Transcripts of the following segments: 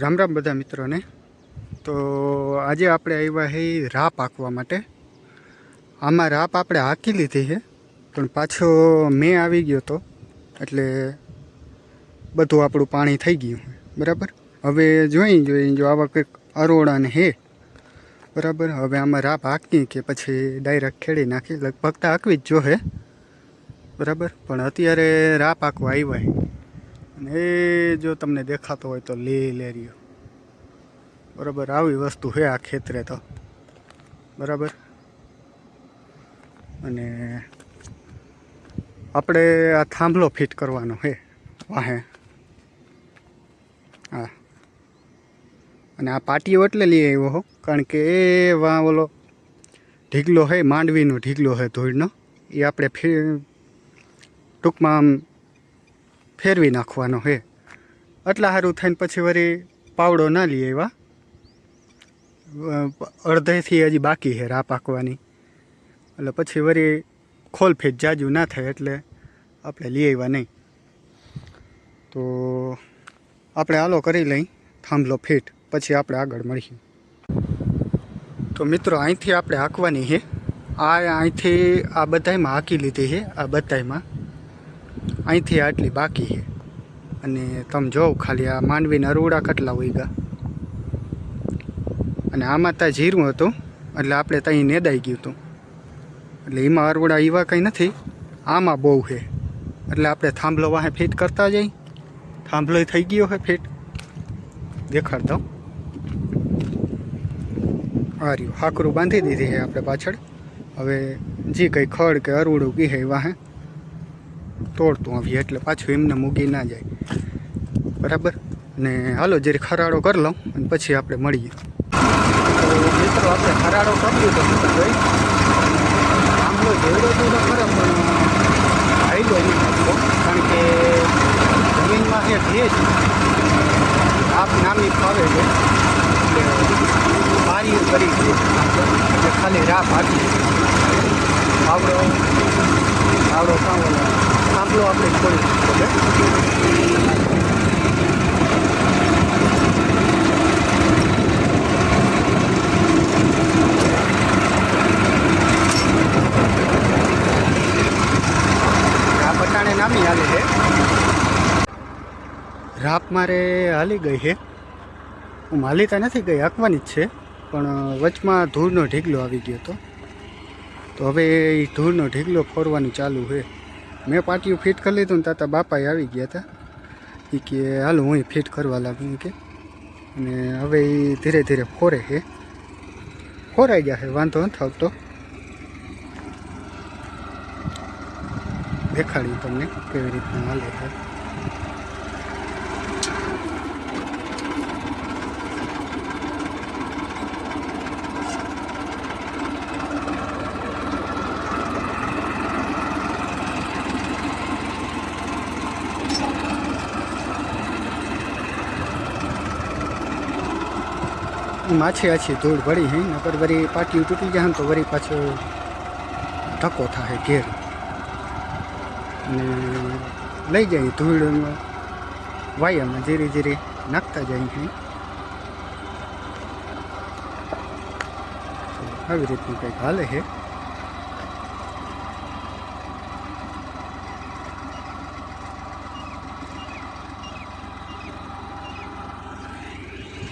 રામ રામ બધા મિત્રોને। તો આજે આપણે આવ્યા હે રા પાકવા માટે। આમાં રાપ આપણે હાકી લીધી છે, પણ પાછો મેં આવી ગયો તો એટલે બધું આપણું પાણી થઈ ગયું બરાબર। હવે જોઈ જો આવા કંઈક અરોડાને હે બરાબર। હવે આમાં રાપ હાકી કે પછી ડાયરેક્ટ ખેડી નાખી, લગભગ તો હાકવી જ જોહે બરાબર। પણ અત્યારે રાપ હાકવા આવ્યા હે અને એ જો તમને દેખાતો હોય તો લેરિયો બરાબર, આવી વસ્તુ છે આ ખેતરે તો બરાબર। અને આપણે આ થાંભલો ફિટ કરવાનો છે વાહે, હા। અને આ પાટીઓ એટલે લઈ આવ્યો હો, કારણ કે એ વાં ઓલો ઢીગલો છે, માંડવીનો ઢીગલો છે ધૂળનો, એ આપણે ટૂંકમાં આમ ફેરવી નાખવાનો છે। એટલા સારું થઈને પછી વળી પાવડો ના લઈ આવ્યા, અડધેથી હજી બાકી છે રા પાકવાની, એટલે પછી વળી ખોલફેટ જાજુ ના થાય એટલે આપણે લઈ આવ્યા નહીં। તો આપણે હાલો કરી લઈ થાંભલો ફિટ, પછી આપણે આગળ મળીએ। તો મિત્રો અહીંથી આપણે હાંકવાની છે, અહીંથી આ બધામાં હાંકી લીધી છે, આ બધામાં અહીંથી આટલી બાકી છે। અને તમે જોવો ખાલી આ માંડવીના અરોડા કેટલા હોય ગયા, અને આમાં ત્યાં જીરું હતું એટલે આપણે ત્યાં નેદાઈ ગયું હતું, એટલે એમાં અરોડા એવા કંઈ નથી, આમાં બહુ છે એટલે આપણે થાંભલો વાહે ફિટ કરતા જઈ। થાંભલો થઈ ગયો છે ફિટ, દેખાડતો આ રહ્યું, હાકરું બાંધી દીધી છે આપણે પાછળ। હવે જે કંઈ ખડ કે અરોડું કી છે વાહે તોડતું આવીએ એટલે પાછું એમને મૂકી ના જાય બરાબર। ને હાલો જરી ખરાડો કરી લઉં અને પછી આપણે મળીએ। તો મિત્રો આપણે ખરાડો કરી લીધો જોઈ, આંબલો જોડો તો ખરા પણ હાઈલો નહીં નાખવો, કારણ કે જમીનમાં છે ભેજ આપ નામી ફાવે છે એટલે બારીઓ કરી છે, એટલે ખાલી રાપ હાકી આવડો કાં ઓલા આંબલો આપણે છોડી દીધો બટાણે નામી હાલે છે। રાપ મારે હાલી ગઈ છે, હું હાલીતા નથી ગઈ, હાંકવાની જ છે, પણ વચમાં ધૂળનો ઢીગલો આવી ગયો હતો, તો હવે એ ધૂળનો ઢીગલો ફોરવાનું ચાલુ છે। મેં પાટિયું ફિટ કરી લીધું ને તાતા બાપાએ આવી ગયા હતા, એ કે હાલો હું ફિટ કરવા લાગ્યું કે, અને હવે એ ધીરે ધીરે ફોરે છે, ફોરાઈ ગયા છે, વાંધો નથી આવતો। દેખાડ્યું તમને કેવી રીતના હાલે છે। માછી આછી ધૂળ ભરી હે, નકર વળી પાટિયું તૂટી જાય ને તો વળી પાછો ધક્કો થાય ઘેર, અને લઈ જાય ધૂળ વાયામાં ધીરે ધીરે નાખતા જાય છે। આવી રીતનું કંઈક હાલે છે।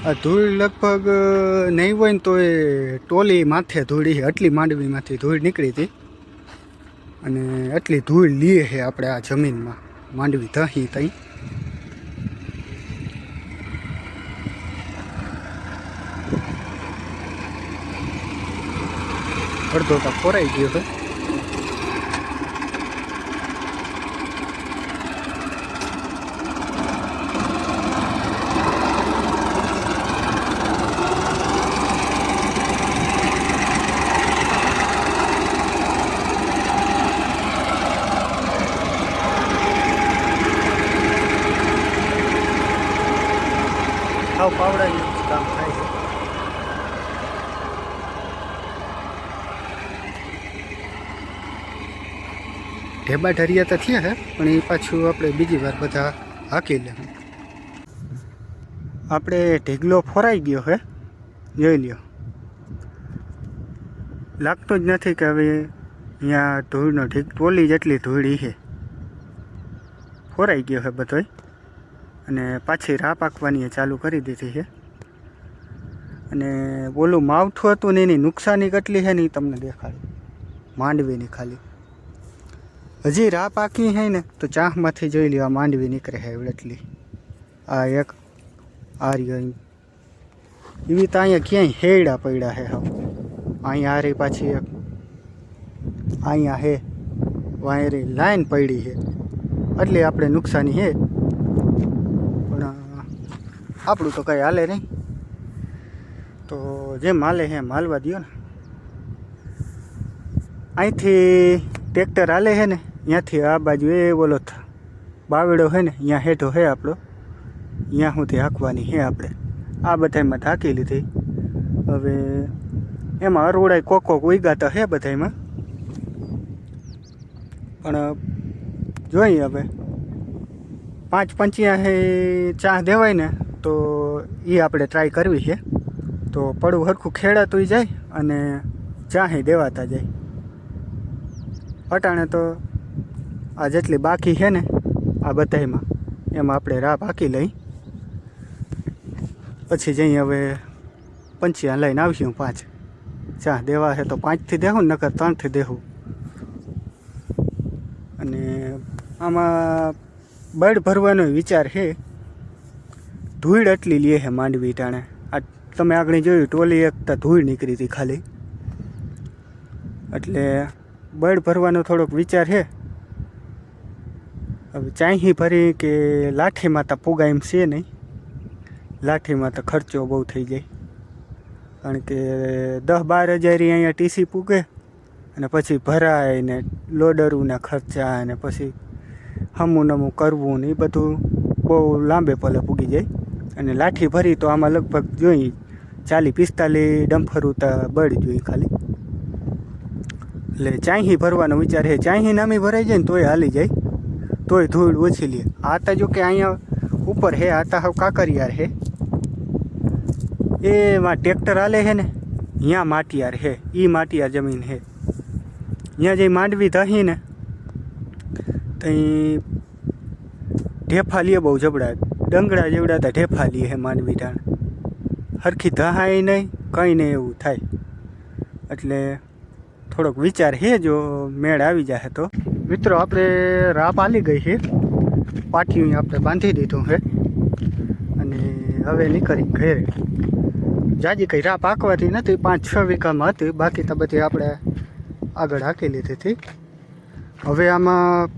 આ ધૂળ લગભગ નહીં હોય ને તો એ ટોલી માથે ધૂળી, આટલી માંડવીમાંથી ધૂળ નીકળી હતી, અને આટલી ધૂળ લીએ છે આપણે આ જમીનમાં માંડવી તહીં તહીં। અડધો તો ફોરાઈ ગયો છે, પાવડા કામ થાય છે। ઢેબા ઢરિયા તો થયા છે, પણ એ પાછું આપણે બીજી વાર બધા હાંકી લે। આપણે ઢીગલો ફોરાઈ ગયો હે, જોઈ લ્યો. લાગતું જ નથી કે હવે અહીંયા ધૂળનો ટોલી જેટલી ધૂળી છે. ફોરાઈ ગયો છે બધોય. અને પાછી રા પાકવાની ચાલુ કરી દીધી છે. અને ઓલું માવઠું હતું ને એની નુકસાની કેટલી છે ને એ તમને દેખાડું. માંડવીની ખાલી હજી રા પાકી છે ને તો ચાહમાંથી જોઈ લ્યો. આ માંડવી નીકળે છે એટલી. આ એક આ રહ્યો એવી તો અહીંયા ક્યાંય હેડા પડ્યા છે. હવે અહીંયા હારી પાછી એક અહીંયા હે વાયરી લાઈન પડી છે એટલે આપણે નુકસાની છે. પણ આપણું તો કંઈ હાલે નહીં. તો જેમ હાલે છે એમ હાલવા દો ને. અહીંથી ટ્રેક્ટર હાલે છે ને ત્યાંથી આ બાજુ એ બોલો બાવેડો છે ને અહીંયા હેઠો છે આપણો. અહીંયા સુધી હાંકવાની છે આપણે. આ બધામાં હાંકી લીધી. હવે એમાં અરોડાય કોક ઉગાતા છે બધામાં. પણ જોઈએ હવે 5-5 ચા દેવાય ને તો એ આપણે ટ્રાય કરવી છે. તો પડવું સરખું ખેડાતું જાય અને ચાહી દેવાતા જાય. અટાણે તો આ જેટલી બાકી છે ને આ બધામાં એમાં આપણે રા પાકી લઈ. પછી જઈ હવે 5 લઈને આવીશું. 5 ચા દેવા છે તો 5થી દેવું નકર 3થી દેવું. અને આમાં બળ ભરવાનો વિચાર છે. ધૂળ એટલી લે છે માંડવી ટાણે. આ તમે આગળ જોયું ટોલી એકતા ધૂળ નીકળી હતી ખાલી. એટલે બળ ભરવાનો થોડોક વિચાર છે. હવે ચાહી ભરી કે લાઠીમાં તો પૂગા એમ છે નહીં. લાઠીમાં તો ખર્ચો બહુ થઈ જાય. કારણ કે 10-12 હજાર અહીંયા ટીસી પૂગે અને પછી ભરાય ને લોડરુંના ખર્ચા અને પછી હમું નમું કરવું ને એ બધું બહુ લાંબે પલે પૂગી જાય. અને લાઠી ભરી તો આમાં લગભગ જોઈ 40-45 ડમ્ફરું તો બળી જોઈએ ખાલી. એટલે ચાહી ભરવાનો વિચાર છે. ચાહી નામી ભરાઈ જાય ને તોય હાલી જાય, તોય ધૂળ ઓછી લે. આ તો જો કે અહીંયા ઉપર છે, આ તો હવે કાકરિયાર છે. એમાં ટ્રેક્ટર હાલે છે ને અહીંયા માટિયાર છે. એ માટિયાર જમીન છે. અહીંયા જે માંડવી ધહી ને ત્યાં ઢેફા લે બહુ જબડા. ડંગડા જેવડા તો ઢેફા લે છે માંડવી ટાણ. સરખી ધહાય નહીં કંઈ નહીં એવું થાય. એટલે થોડોક વિચાર છે જો મેળ આવી જાય તો. મિત્રો આપણે રાપ આલી ગઈ છે. પાટિયું આપણે બાંધી દીધું છે અને હવે નીકળી ઘરે. જાજી કંઈ રાપ આંકવાથી નથી. 5-6 વીઘામાં હતી. બાકી તો બધી આપણે આગળ હાંકી લીધી હતી. હવે આમાં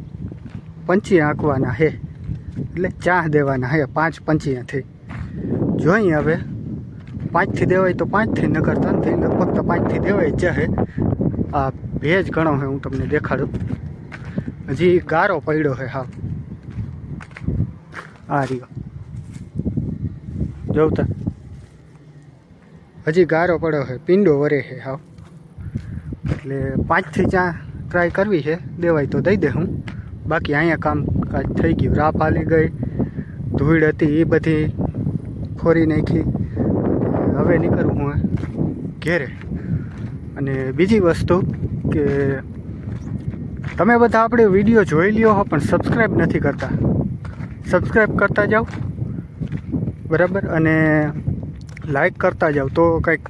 5 આંકવાના છે એટલે ચા દેવાના છે. 5 5થી જોઈએ હવે 5થી દેવાય તો 5થી નકર 3થી. લગભગ તો 5થી દેવાય જ છે. આ ભેજ ઘણો છે હું તમને દેખાડું. હજી ગારો પડ્યો છે. હા આ રહ્યો જોવતા હજી ગારો પડ્યો છે. પીંડો વરે છે હાવ. એટલે 5થી ચા ટ્રાય કરવી છે. દેવાય તો દઈ દે હું. બાકી અહીંયા કામકાજ થઈ ગયું. રાપ હાલી ગઈ, ધૂળ હતી એ બધી ફોરી નાખી. હવે નીકળું હું ઘેરે. અને બીજી વસ્તુ કે તમે બધા આપણે વિડીયો જોઈ લ્યો હો પણ સબસ્ક્રાઈબ નથી કરતા. સબસ્ક્રાઈબ કરતા જાઓ બરાબર. અને લાઈક કરતા જાઓ તો કંઈક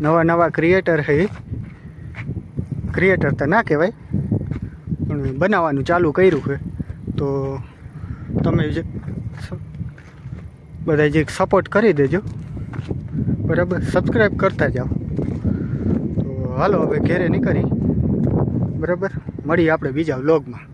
નવા ક્રિએટર છે. ક્રિએટર તો ના કહેવાય પણ બનાવવાનું ચાલુ કર્યું છે. તો તમે જે બધા જે સપોર્ટ કરી દેજો બરાબર. સબસ્ક્રાઈબ કરતા જાઓ. તો હાલો હવે ઘેરે નીકળી બરાબર. મળીએ આપણે બીજા વ્લોગમાં.